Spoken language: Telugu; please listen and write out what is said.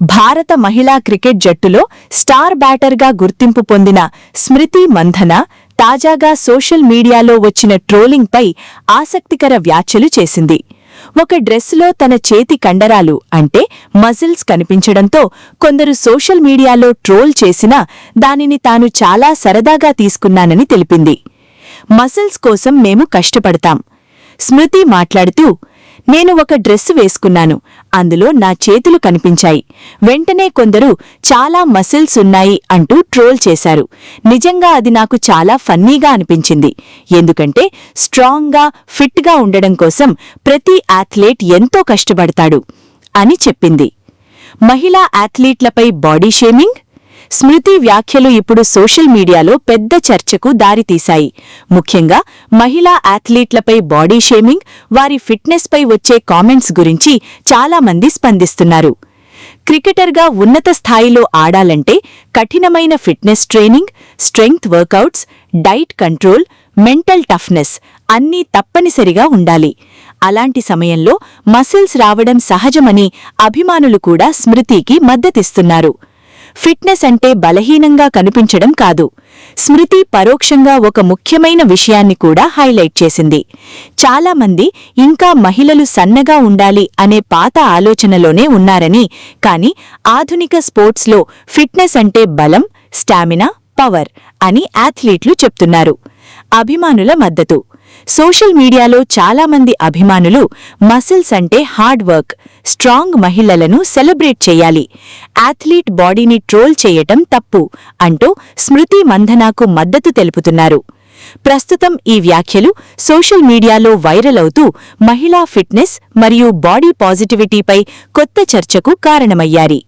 భారత మహిళా క్రికెట్ జట్టులో స్టార్ బ్యాటర్గా గుర్తింపు పొందిన స్మృతి మంధన తాజాగా సోషల్ మీడియాలో వచ్చిన ట్రోలింగ్పై ఆసక్తికర వ్యాఖ్యలు చేసింది. ఒక డ్రెస్సులో తన చేతి కండరాలు అంటే మజిల్స్ కనిపించడంతో కొందరు సోషల్ మీడియాలో ట్రోల్ చేసినా దానిని తాను చాలా సరదాగా తీసుకున్నానని తెలిపింది. మజిల్స్ కోసం మేము కష్టపడతాం. స్మృతి మాట్లాడుతూ, నేను ఒక డ్రెస్సు వేసుకున్నాను, అందులో నా చేతులు కనిపించాయి. వెంటనే కొందరు చాలా మసిల్స్ ఉన్నాయి అంటూ ట్రోల్ చేశారు. నిజంగా అది నాకు చాలా ఫన్నీగా అనిపించింది. ఎందుకంటే స్ట్రాంగ్గా, ఫిట్గా ఉండడం కోసం ప్రతి అథ్లెట్ ఎంతో కష్టపడతాడు అని చెప్పింది. మహిళా అథ్లీట్లపై బాడీ షేమింగ్. స్మృతి వ్యాఖ్యలు ఇప్పుడు సోషల్ మీడియాలో పెద్ద చర్చకు దారితీశాయి. ముఖ్యంగా మహిళా అథ్లీట్లపై బాడీ షేమింగ్, వారి ఫిట్నెస్పై వచ్చే కామెంట్స్ గురించి చాలామంది స్పందిస్తున్నారు. క్రికెటర్గా ఉన్నత స్థాయిలో ఆడాలంటే కఠినమైన fitness training, strength workouts, diet control, mental toughness అన్నీ తప్పనిసరిగా ఉండాలి. అలాంటి సమయంలో మసిల్స్ రావడం సహజమని అభిమానులు కూడా స్మృతికి మద్దతిస్తున్నారు. ఫిట్నెస్ అంటే బలహీనంగా కనిపించడం కాదు. స్మృతి పరోక్షంగా ఒక ముఖ్యమైన విషయాన్ని కూడా హైలైట్ చేసింది. చాలామంది ఇంకా మహిళలు సన్నగా ఉండాలి అనే పాత ఆలోచనలోనే ఉన్నారని, కానీ ఆధునిక స్పోర్ట్స్లో ఫిట్నెస్ అంటే బలం, స్టామినా, పవర్ అని అథ్లీట్లు చెప్తున్నారు. అభిమానుల మద్దతు. సోషల్ మీడియాలో చాలామంది అభిమానులు మసిల్స్ అంటే హార్డ్ వర్క్, స్ట్రాంగ్ మహిళలను సెలబ్రేట్ చేయాలి, అథ్లీట్ బాడీని ట్రోల్ చేయటం తప్పు అంటూ స్మృతి మంధనాకు మద్దతు తెలుపుతున్నారు. ప్రస్తుతం ఈ వ్యాఖ్యలు సోషల్ మీడియాలో వైరల్ అవుతూ మహిళా ఫిట్నెస్ మరియు బాడీ పాజిటివిటీపై కొత్త చర్చకు కారణమయ్యాయి.